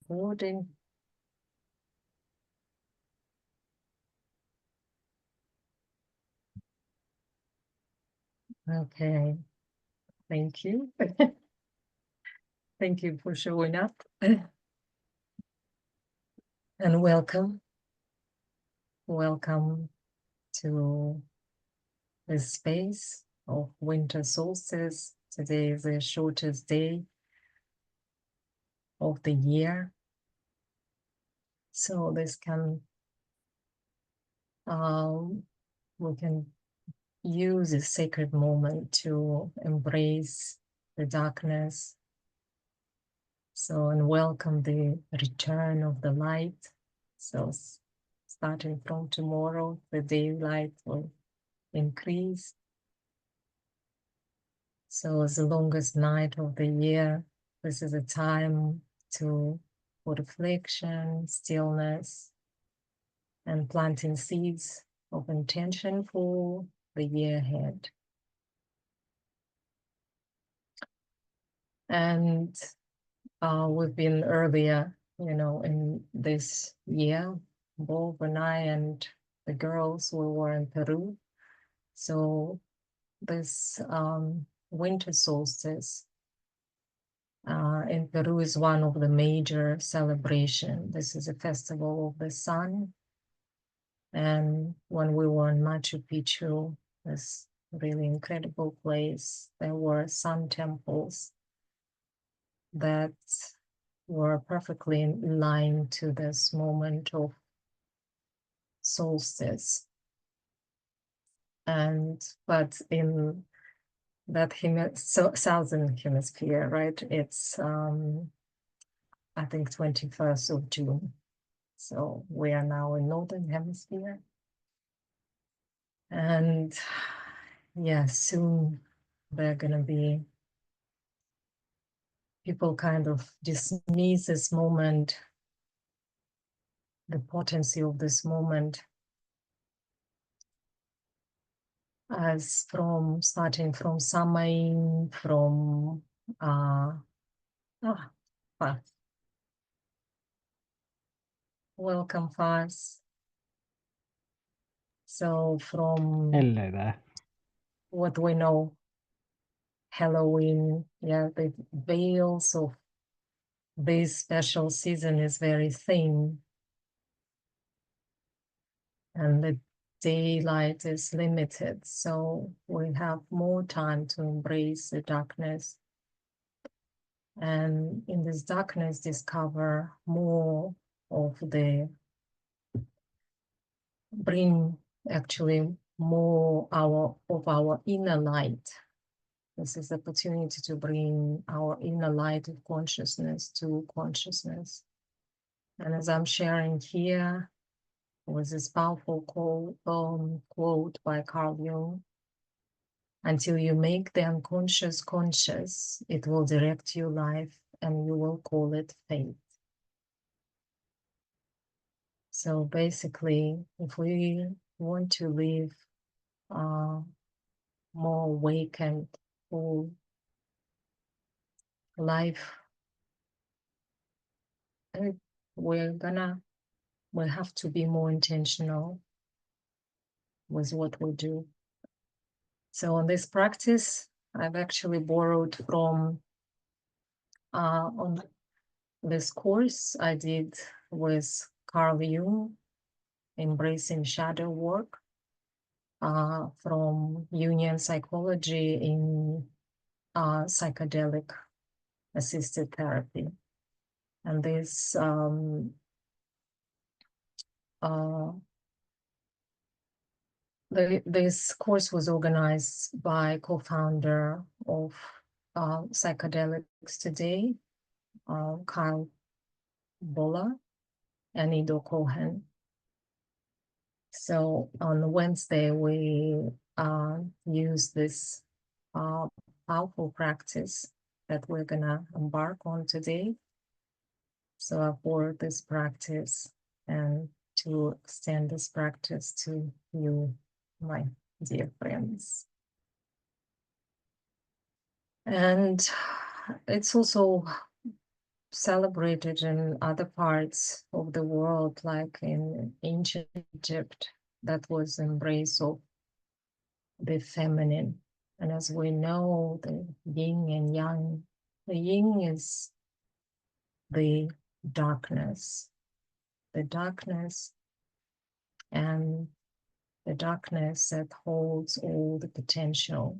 Recording. Okay, thank you. Thank you for showing up. And welcome. Welcome to this space of winter solstice. Today is the shortest day of the year. So this can, we can use this sacred moment to embrace the darkness. So, and welcome the return of the light. So starting from tomorrow, the daylight will increase. So it's the longest night of the year. This is a time for reflection, stillness, and planting seeds of intention for the year ahead. And we've been earlier, in this year, Bob and I and the girls, we were in Peru. So this winter solstice in Peru is one of the major celebrations. This is a festival of the sun. And when we were in Machu Picchu, this really incredible place, there were sun temples that were perfectly in line to this moment of solstice. But in that southern hemisphere, right? It's I think 21st of June. So we are now in northern hemisphere. And yeah, soon there are gonna be people kind of dismiss this moment, the potency of this moment, as from starting from Samain, from Fas. Welcome, Fas. So from Hello there. what we know, Halloween, yeah, the veils of this special season is very thin, and the daylight is limited, so we have more time to embrace the darkness, and in this darkness discover more of bring actually more of our inner light. This is the opportunity to bring our inner light of consciousness to consciousness. And as I'm sharing here with this powerful quote by Carl Jung, until you make the unconscious conscious, it will direct your life and you will call it fate. So basically, if we want to live more awakened, full life, we have to be more intentional with what we do. So on this practice, I've actually borrowed from on this course I did with Carl Jung, Embracing Shadow Work, from Jungian psychology in psychedelic assisted therapy. And this this course was organized by co-founder of Psychedelics Today, Kyle Bola and Ido Cohen. So on Wednesday, we use this powerful practice that we're gonna embark on today. So I borrowed this practice and to extend this practice to you, my dear friends. And it's also celebrated in other parts of the world, like in ancient Egypt, that was embrace of the feminine. And as we know, the yin and yang, the yin is the darkness, the darkness, and the darkness that holds all the potential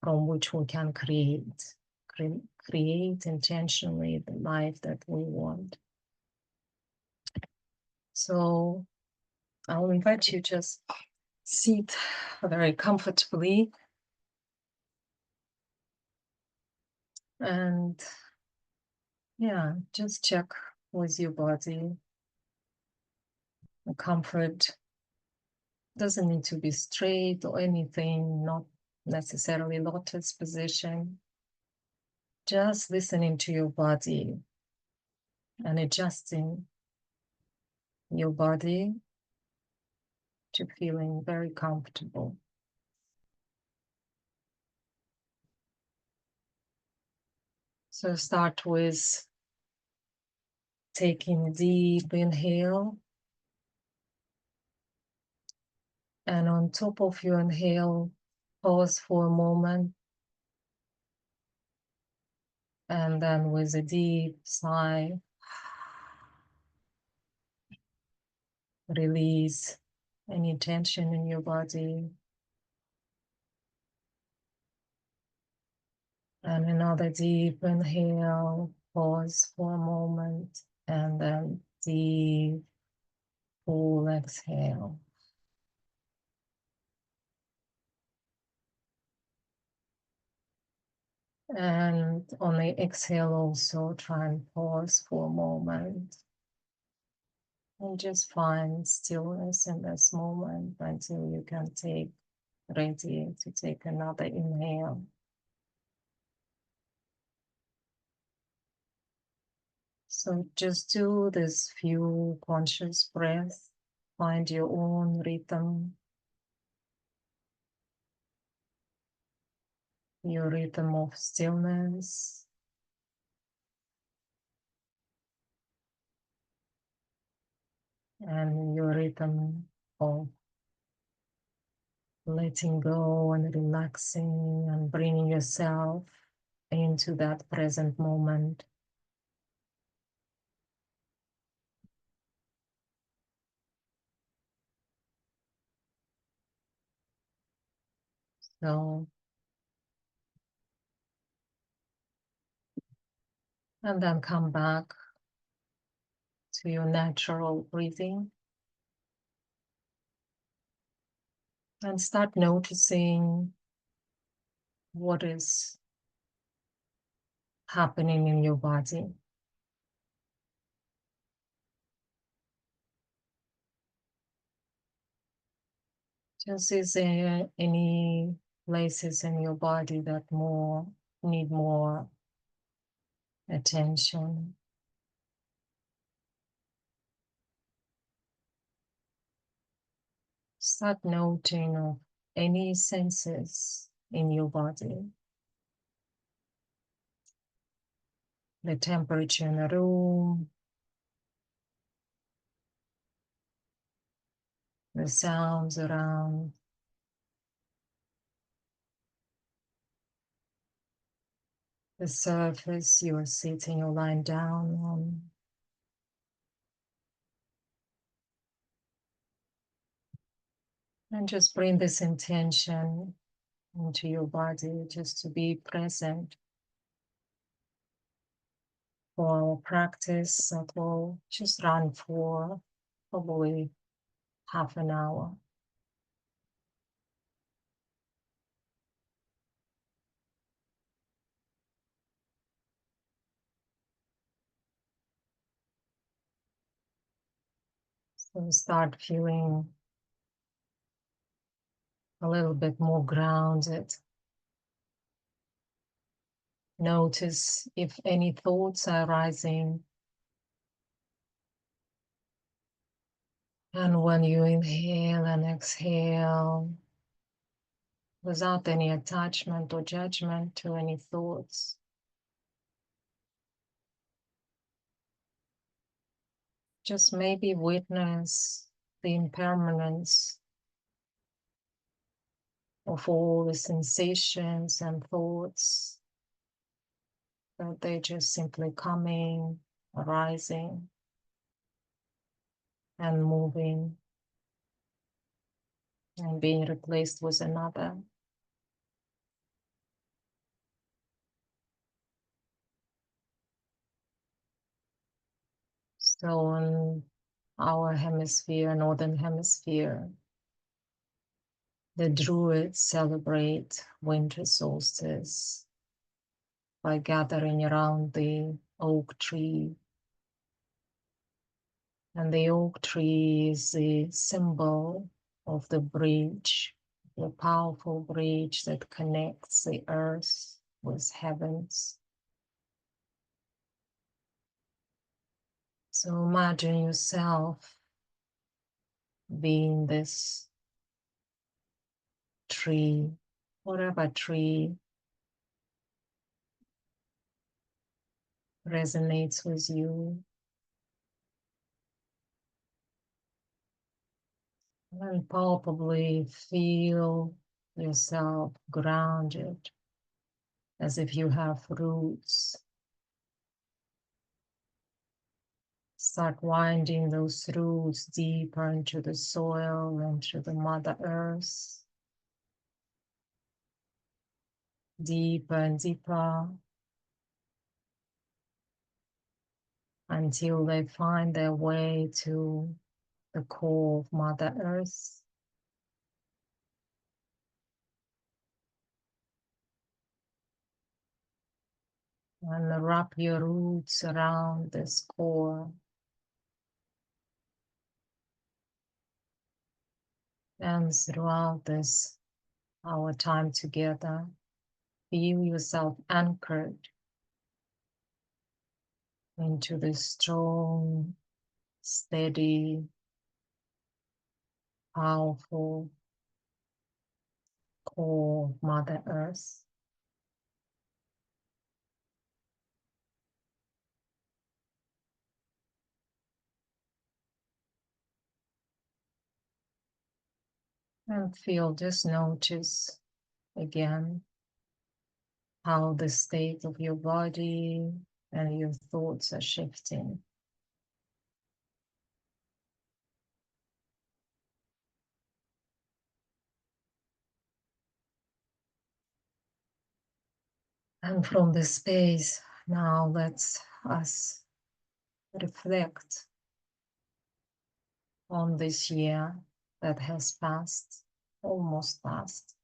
from which we can create intentionally the life that we want. So I'll invite you just sit very comfortably and yeah, just check with your body. The comfort doesn't need to be straight or anything, not necessarily lotus position. Just listening to your body and adjusting your body to feeling very comfortable. So start with taking a deep inhale. And on top of your inhale, pause for a moment. And then with a deep sigh, release any tension in your body. And another deep inhale, pause for a moment, and then deep, full exhale. And on the exhale also try and pause for a moment. And just find stillness in this moment until you can ready to take another inhale. So just do this few conscious breaths. Find your own rhythm, your rhythm of stillness. And your rhythm of letting go and relaxing and bringing yourself into that present moment. So, and then come back to your natural breathing and start noticing what is happening in your body. Just is there any places in your body that need more attention? Start noting of any senses in your body. The temperature in the room, the sounds around, the surface you are sitting or lying down on. And just bring this intention into your body, just to be present. For our practice that will just run for probably half an hour. So start feeling a little bit more grounded. Notice if any thoughts are rising. And when you inhale and exhale, without any attachment or judgment to any thoughts, Just maybe witness the impermanence of all the sensations and thoughts, that they just simply coming, arising, and moving, and being replaced with another. So in our hemisphere, northern hemisphere, the Druids celebrate winter solstice by gathering around the oak tree. And the oak tree is the symbol of the bridge, the powerful bridge that connects the earth with heavens. So imagine yourself being this tree, whatever tree resonates with you, and palpably feel yourself grounded as if you have roots. Start winding those roots deeper into the soil, into the Mother Earth, deeper and deeper, until they find their way to the core of Mother Earth. And wrap your roots around this core. And throughout this, our time together, feel yourself anchored into this strong, steady, powerful core of Mother Earth. And feel, just notice again how the state of your body and your thoughts are shifting. And from this space, now let's us reflect on this year that has passed, almost passed.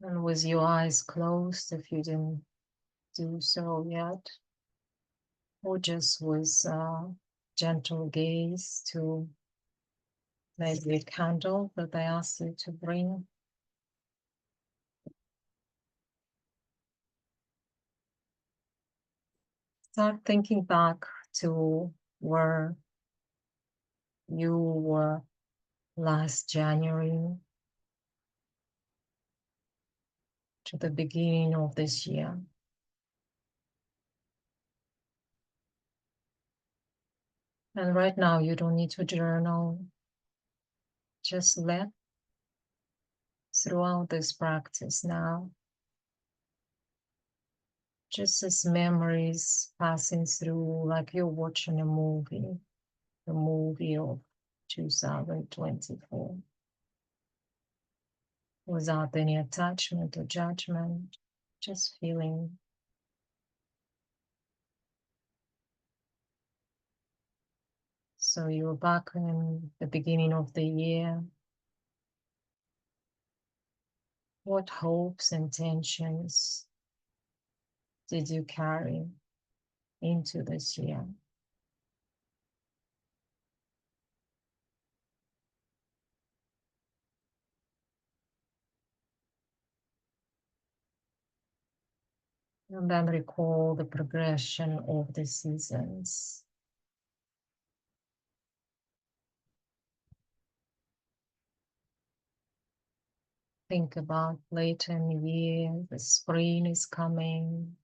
And with your eyes closed, if you didn't do so yet, or just with gentle gaze to maybe a candle that I asked you to bring. Start thinking back to where you were last January to the beginning of this year. And right now, you don't need to journal. Just let throughout this practice now, just as memories passing through, like you're watching a movie, the movie of 2024, without any attachment or judgment, just feeling. So you're back in the beginning of the year. What hopes and intentions did you carry into this year? And then recall the progression of the seasons. Think about later in the year, the spring is coming,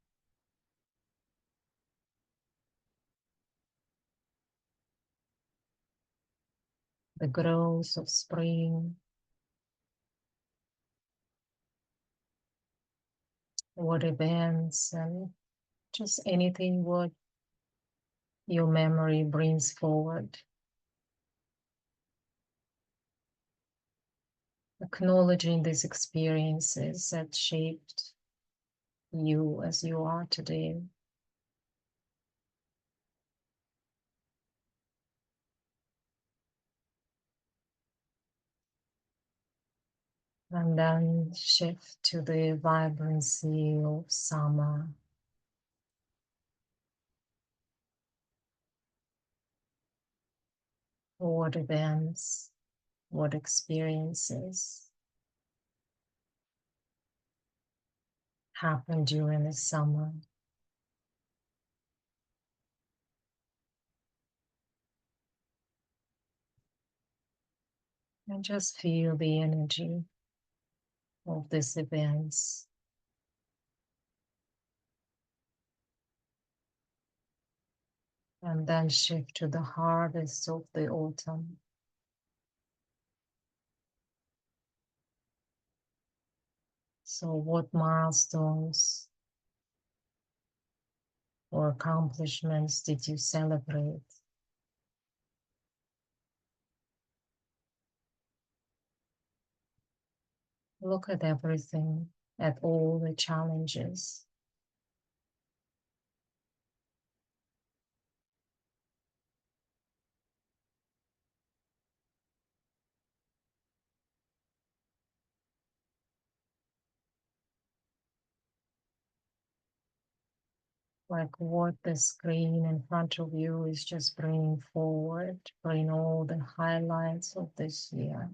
the growth of spring, what events, and just anything what your memory brings forward. Acknowledging these experiences that shaped you as you are today. And then shift to the vibrancy of summer. What events, what experiences happened during the summer. And just feel the energy of these events. And then shift to the harvest of the autumn. So what milestones or accomplishments did you celebrate? Look at everything, at all the challenges. Like what the screen in front of you is just bringing forward, bring all the highlights of this year.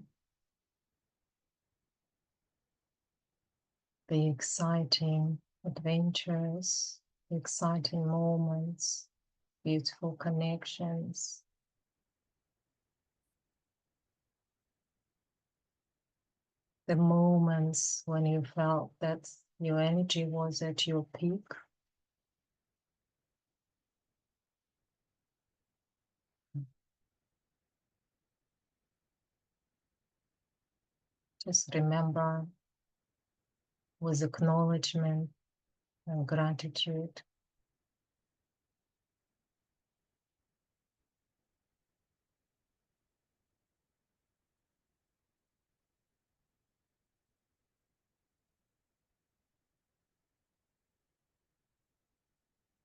The exciting adventures, the exciting moments, beautiful connections. The moments when you felt that your energy was at your peak. Just remember with acknowledgement and gratitude.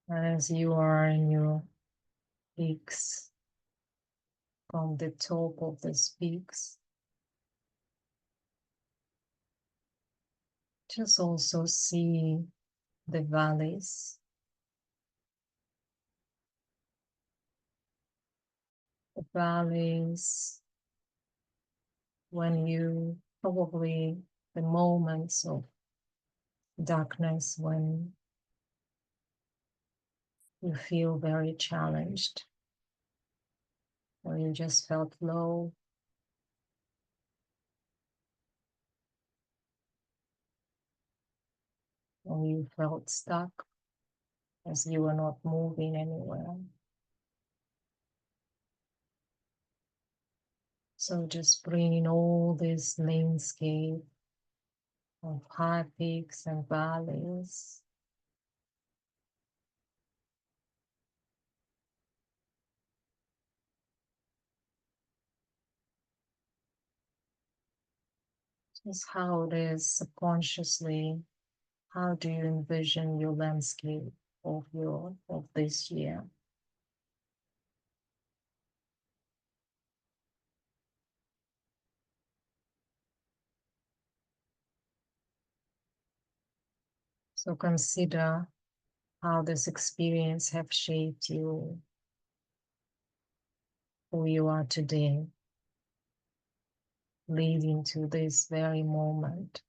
And as you are in your peaks, from the top of the peaks, just also see the valleys, the valleys when you probably the moments of darkness when you feel very challenged, or you just felt low, or you felt stuck as you were not moving anywhere. So just bringing all this landscape of high peaks and valleys. Just how it is subconsciously. How do you envision your landscape of this year? So consider how this experience have shaped you, who you are today, leading to this very moment.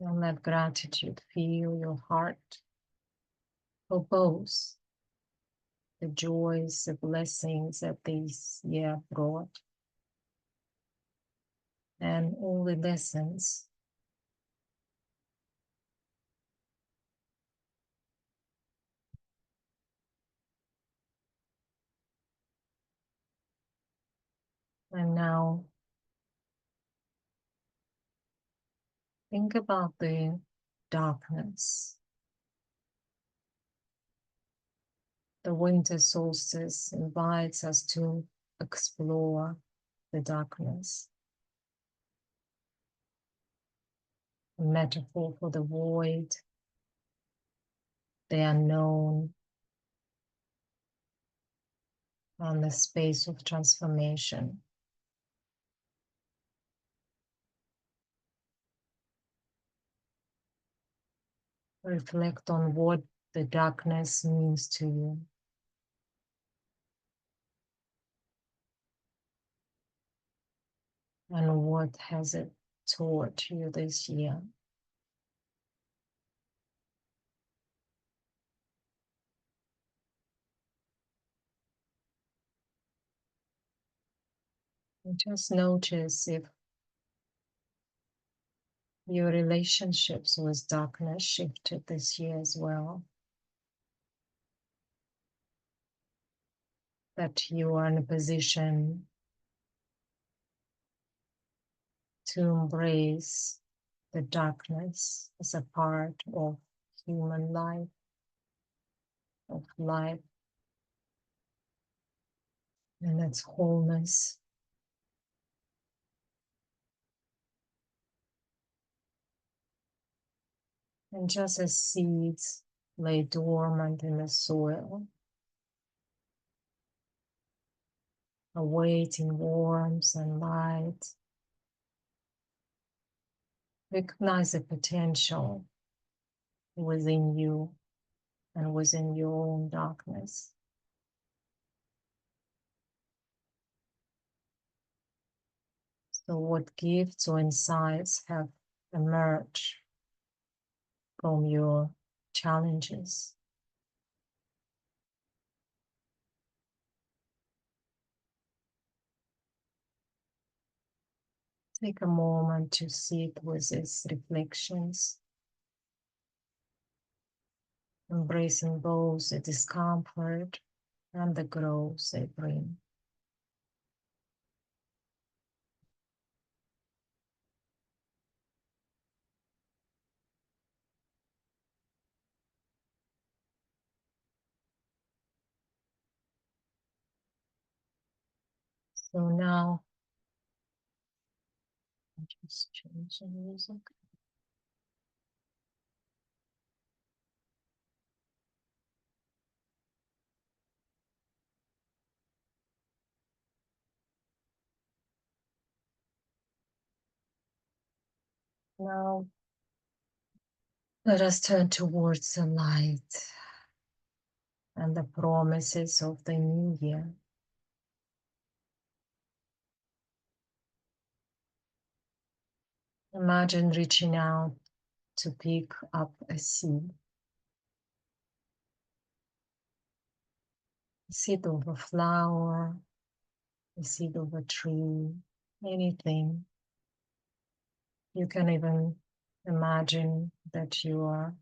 And let gratitude fill your heart for both the joys, the blessings that this year brought, and all the lessons And now think about the darkness. The winter solstice invites us to explore the darkness, a metaphor for the void, the unknown, and the space of transformation. Reflect on what the darkness means to you. And what has it taught you this year? And just notice if your relationships with darkness shifted this year as well. That you are in a position to embrace the darkness as a part of human life, of life and its wholeness. And just as seeds lay dormant in the soil, awaiting warmth and light, recognize the potential within you and within your own darkness. So what gifts or insights have emerged from your challenges? Take a moment to sit with these reflections, embracing both the discomfort and the growth they bring. So now, just change the music. Now, let us turn towards the light and the promises of the new year. Imagine reaching out to pick up a seed of a flower, a seed of a tree, anything. You can even imagine that you are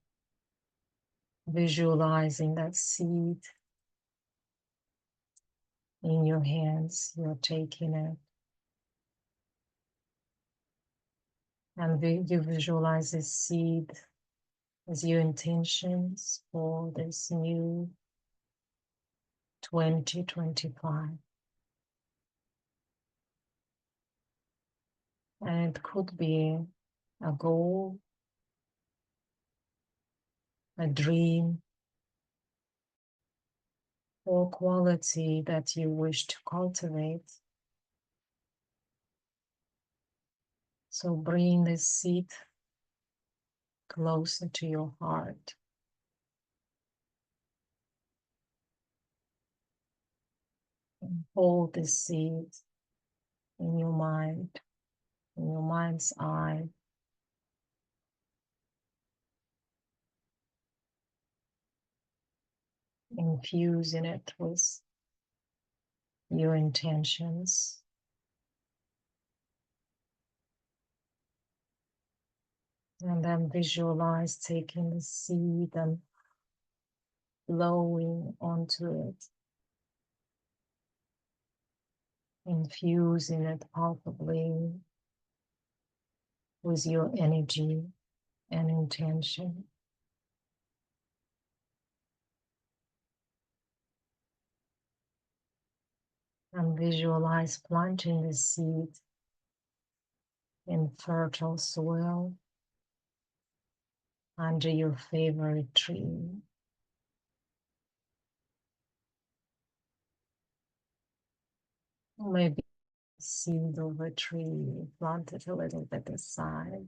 visualizing that seed in your hands. You're taking it, and you visualize this seed as your intentions for this new 2025. And it could be a goal, a dream, or quality that you wish to cultivate. So bring this seed closer to your heart. And hold this seed in your mind, in your mind's eye. Infusing it with your intentions. And then visualize taking the seed and blowing onto it. infusing it palpably with your energy and intention. And visualize planting the seed in fertile soil under your favorite tree. Maybe seed of a tree, plant it a little bit aside,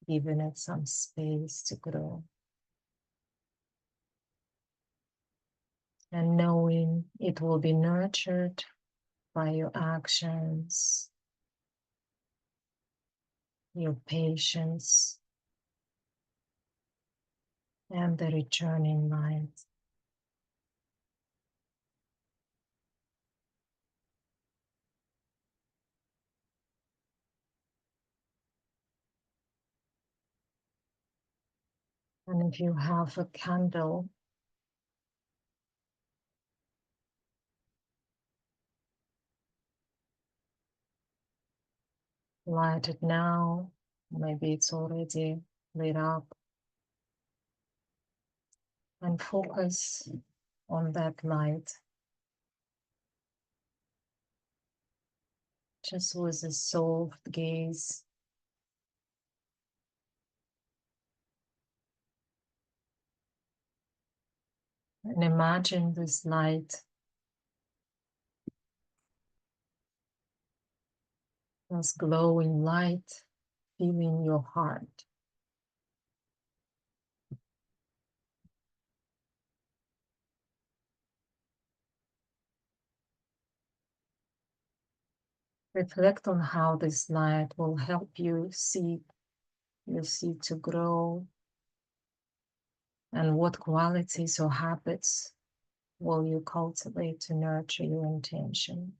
giving it some space to grow. And knowing it will be nurtured by your actions, your patience, and the returning light. And if you have a candle, light it now. Maybe it's already lit up. And focus on that light, just with a soft gaze. And imagine this light, this glowing light, filling your heart. Reflect on how this light will help you see your seed to grow, and what qualities or habits will you cultivate to nurture your intention.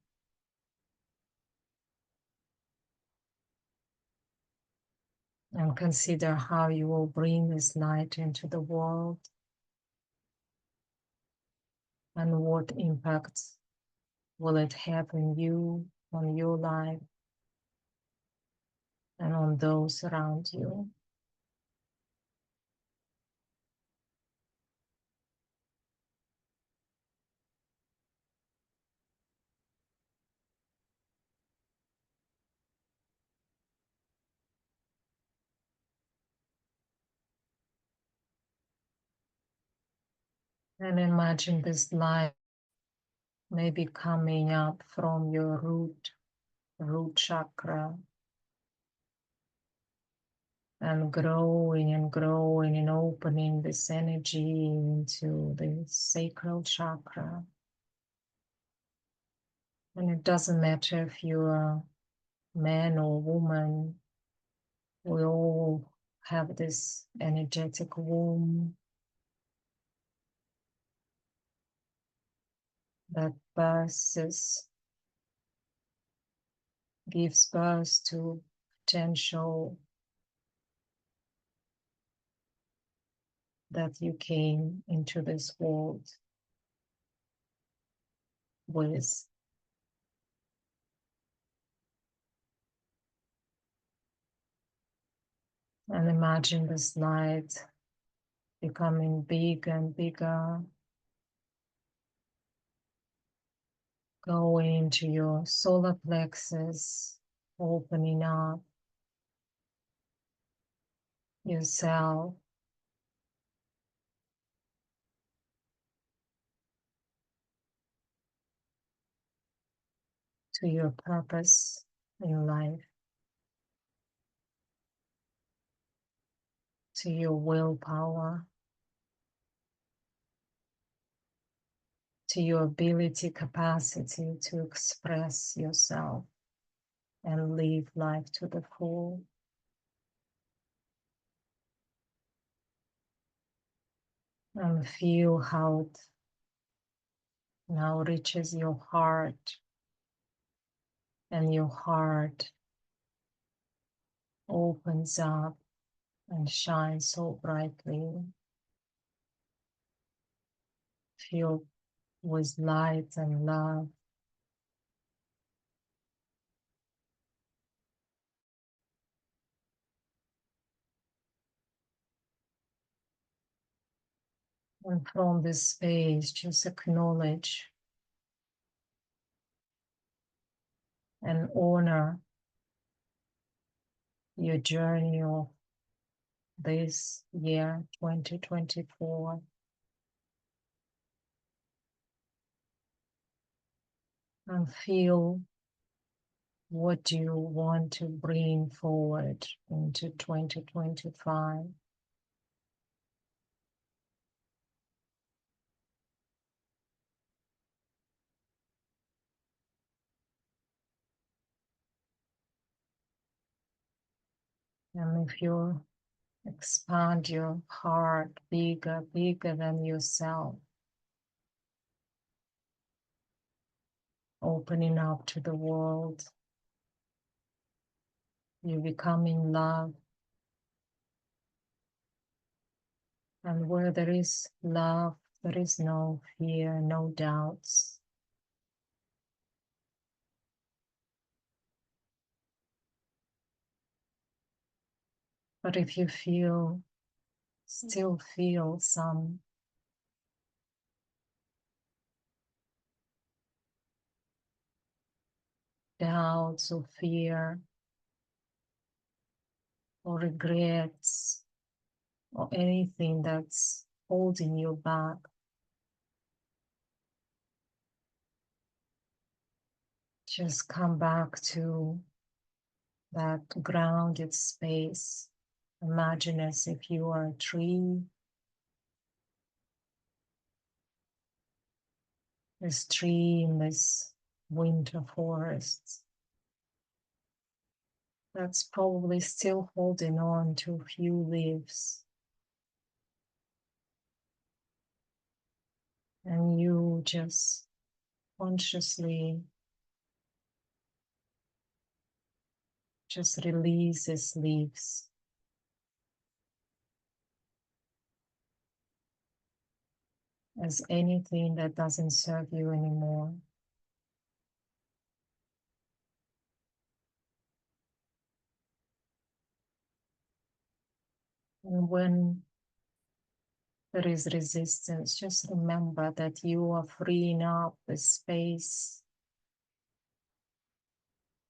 And consider how you will bring this light into the world and what impacts will it have on you, on your life, and on those around you. And imagine this light maybe coming up from your root chakra, and growing and opening this energy into the sacral chakra. And it doesn't matter if you're a man or woman, we all have this energetic womb that gives birth to potential that you came into this world with. And imagine this light becoming bigger and bigger, going into your solar plexus, opening up yourself to your purpose in life, to your willpower, to your ability, capacity to express yourself and live life to the full. And feel how it now reaches your heart, and your heart opens up and shines so brightly, filled with light and love And from this space, just acknowledge and honor your journey of this year, 2024. And feel what you want to bring forward into 2025. And if you expand your heart bigger than yourself, opening up to the world, you become in love. And where there is love, there is no fear, no doubts. But if you still feel some doubts or fear or regrets or anything that's holding you back, just come back to that grounded space. Imagine as if you are a tree. This tree in this winter forest that's probably still holding on to a few leaves. And you just consciously just release these leaves as anything that doesn't serve you anymore. And when there is resistance, just remember that you are freeing up the space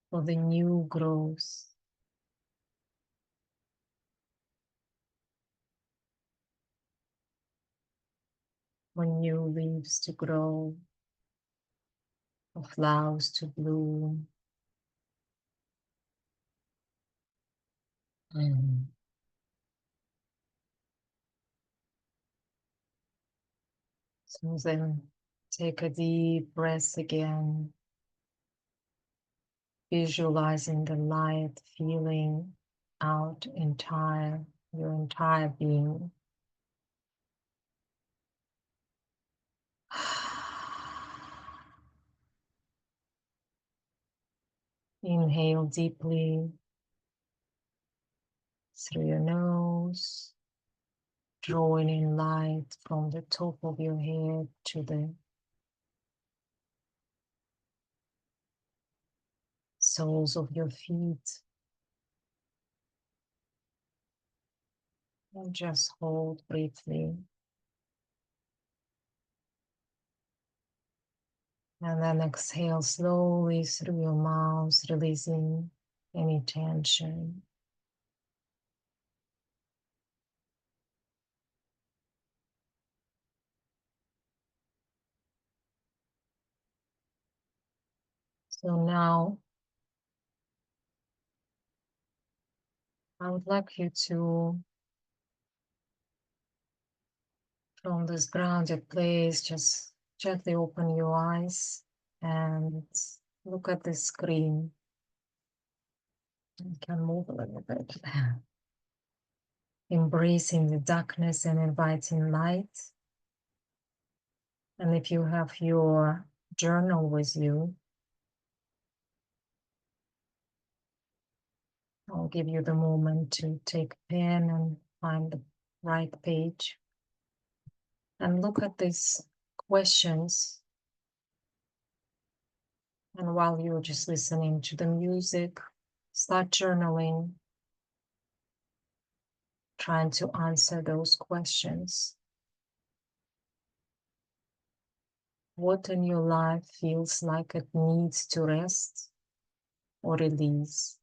for the new growth. For new leaves to grow, for flowers to bloom. Mm. So then take a deep breath again, visualizing the light feeling out your entire being. Inhale deeply through your nose, drawing in light from the top of your head to the soles of your feet. And just hold briefly. And then exhale slowly through your mouth, releasing any tension. So now I would like you to, from this grounded place, just gently open your eyes and look at the screen. You can move a little bit. Embracing the darkness and inviting light. And if you have your journal with you, I'll give you the moment to take a pen and find the right page. And look at these questions. And while you're just listening to the music, start journaling, trying to answer those questions. What in your life feels like it needs to rest or release?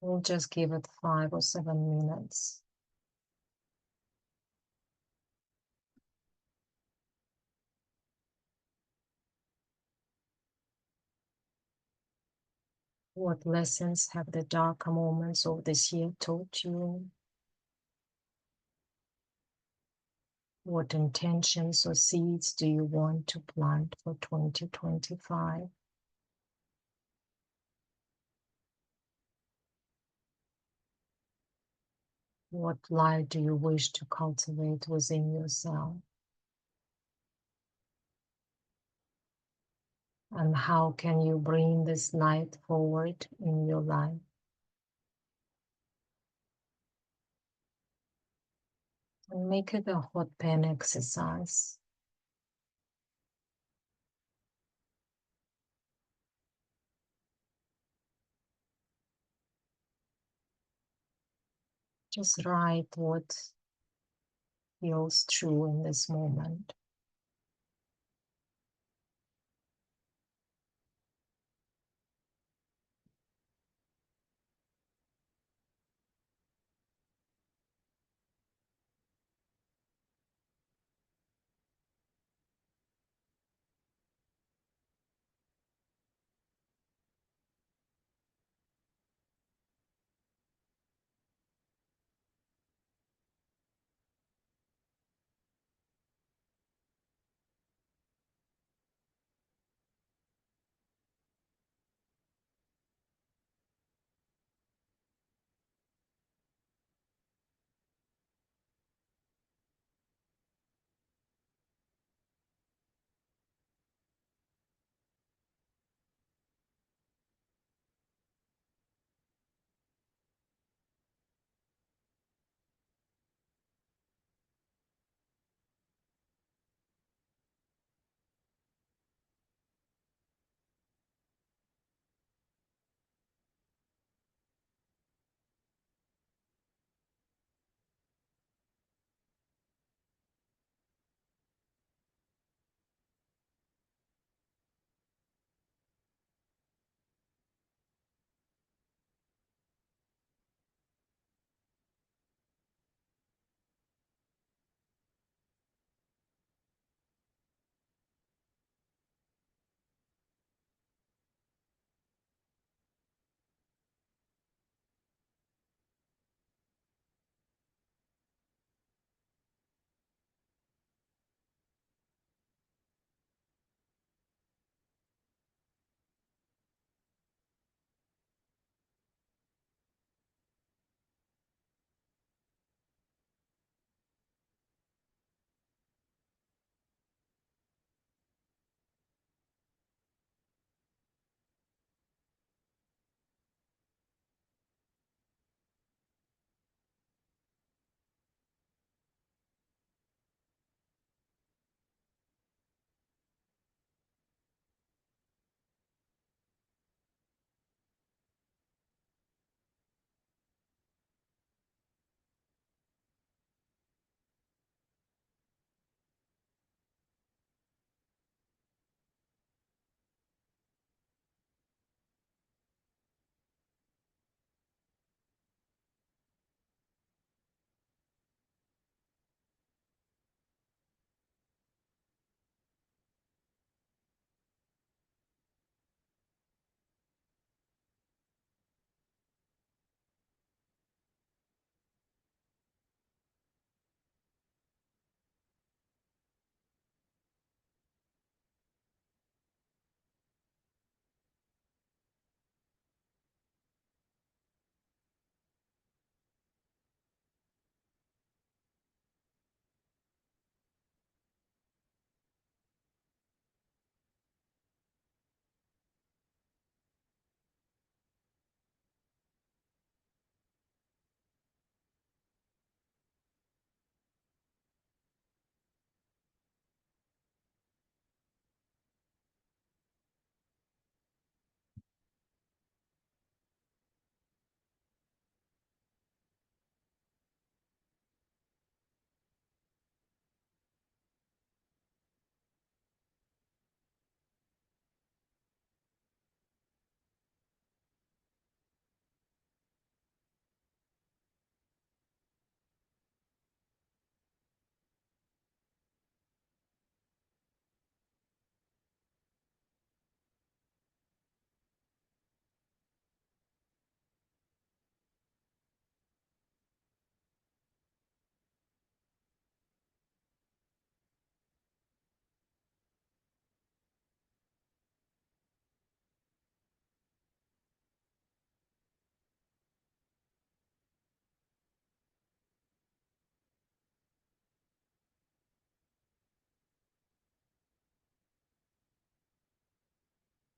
We'll just give it 5 or 7 minutes. What lessons have the darker moments of this year taught you? What intentions or seeds do you want to plant for 2025? What light do you wish to cultivate within yourself? And how can you bring this light forward in your life? And make it a hot pen exercise. Just write what feels true in this moment.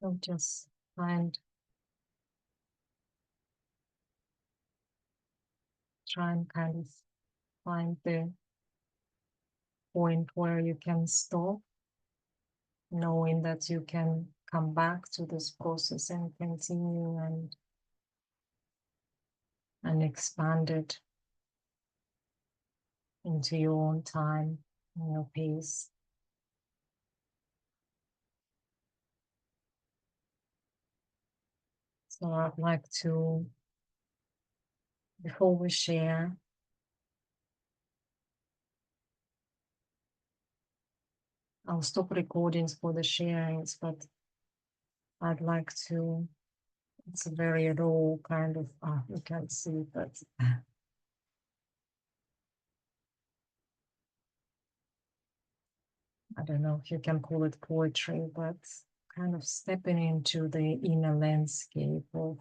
So just find, try and kind of find the point where you can stop, knowing that you can come back to this process and continue and expand it into your own time and your pace. So I'd like to, before we share, I'll stop recordings for the sharings, but I'd like to, it's a very raw kind of, you can't see, but I don't know if you can call it poetry, but kind of stepping into the inner landscape of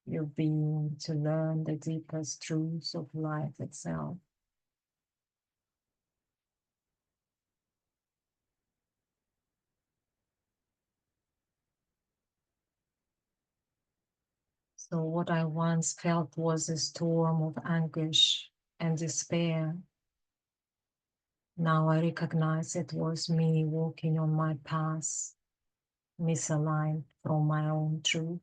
your being to learn the deepest truths of life itself. So, what I once felt was a storm of anguish and despair. Now I recognize it was me walking on my path, misaligned from my own truth.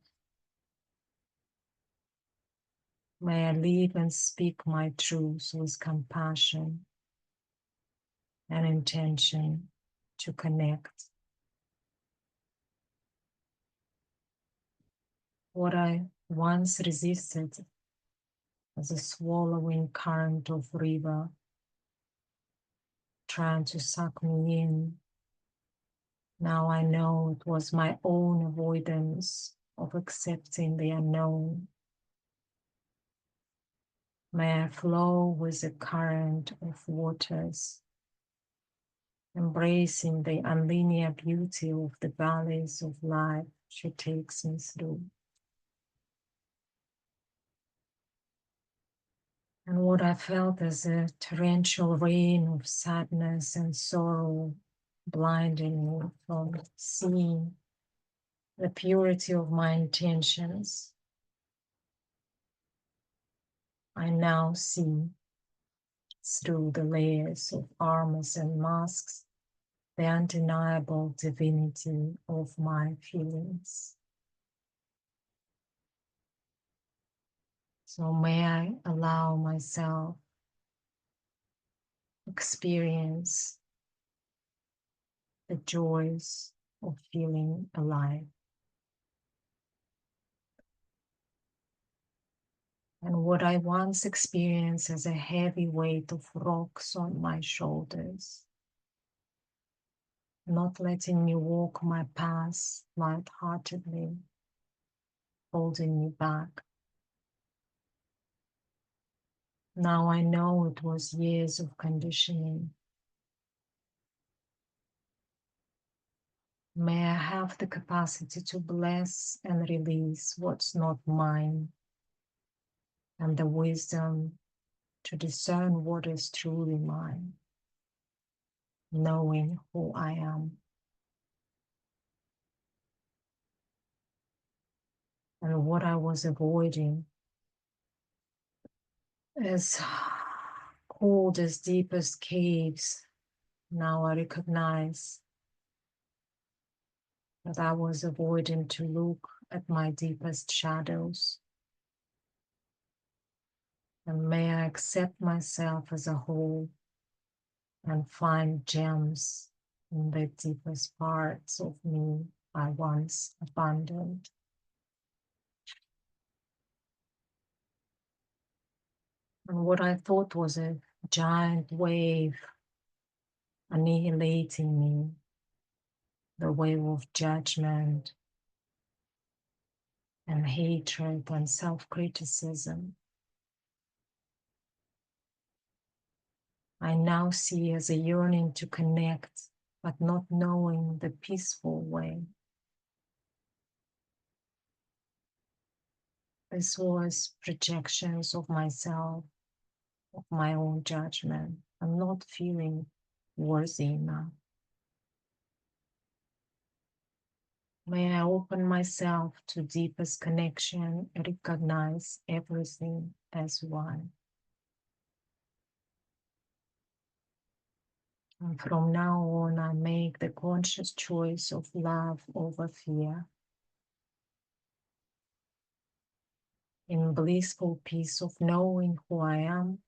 May I live and speak my truth with compassion and intention to connect. What I once resisted as a swallowing current of river, trying to suck me in. Now I know it was my own avoidance of accepting the unknown. May I flow with the current of waters, embracing the unlinear beauty of the valleys of life she takes me through. And what I felt as a torrential rain of sadness and sorrow, blinding me from seeing the purity of my intentions. I now see through the layers of armors and masks the undeniable divinity of my feelings. So may I allow myself experience the joys of feeling alive. And what I once experienced as a heavy weight of rocks on my shoulders, not letting me walk my path lightheartedly, holding me back. Now I know it was years of conditioning. May I have the capacity to bless and release what's not mine, and the wisdom to discern what is truly mine, knowing who I am. And what I was avoiding, as cold as deepest caves, now I recognize that I was avoiding to look at my deepest shadows. And may I accept myself as a whole and find gems in the deepest parts of me I once abandoned. And what I thought was a giant wave annihilating me, the wave of judgment and hatred and self-criticism, I now see as a yearning to connect, but not knowing the peaceful way. This was projections of myself, of my own judgment. I'm not feeling worthy enough. May I open myself to deepest connection and recognize everything as one. And from now on, I make the conscious choice of love over fear, in blissful peace of knowing who I am,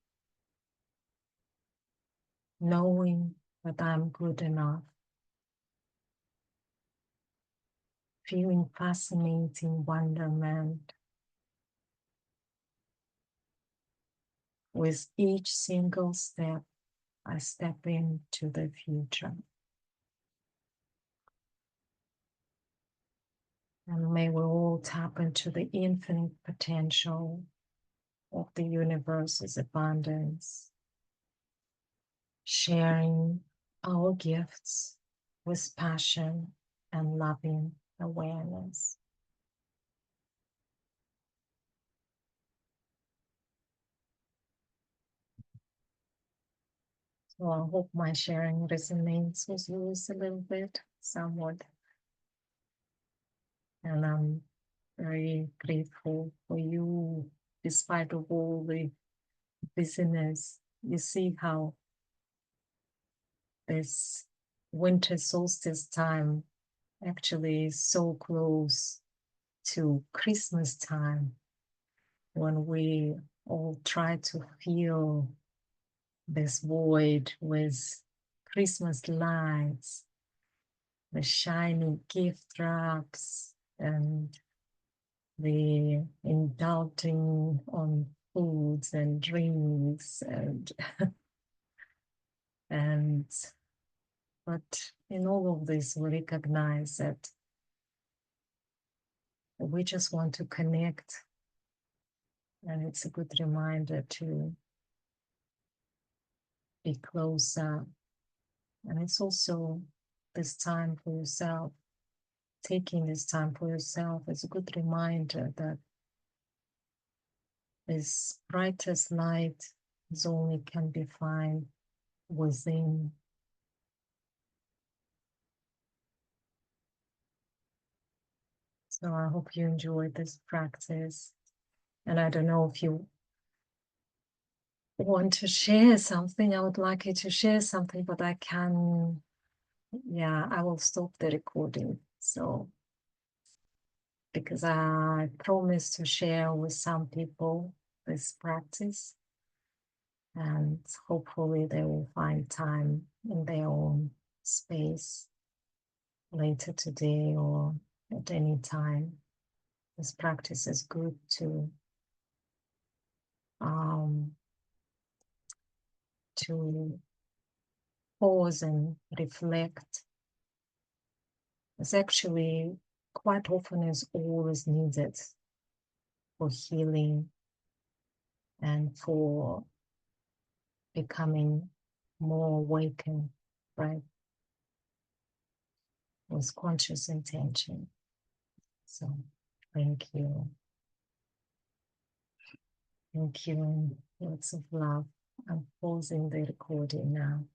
knowing that I'm good enough, feeling fascinating wonderment with each single step I step into the future. And may we all tap into the infinite potential of the universe's abundance, sharing our gifts with passion and loving awareness. So I hope my sharing resonates with you a little bit, somewhat. And I'm very grateful for you, despite of all the busyness. You see how this winter solstice time actually is so close to Christmas time, when we all try to fill this void with Christmas lights, the shiny gift wraps, and the indulging on foods and drinks, and but in all of this we recognize that we just want to connect, and it's a good reminder to be closer. And it's also this time for yourself. Taking this time for yourself is a good reminder that this brightest light is only can be found within. So I hope you enjoyed this practice. And I don't know if you want to share something. I would like you to share something, but I can, yeah, I will stop the recording. So, because I promised to share with some people this practice, and hopefully they will find time in their own space later today or at any time. This practice is good to pause and reflect. It's actually quite often is always needed for healing and for becoming more awakened, right? With conscious intention. So thank you. Thank you, and lots of love. I'm pausing the recording now.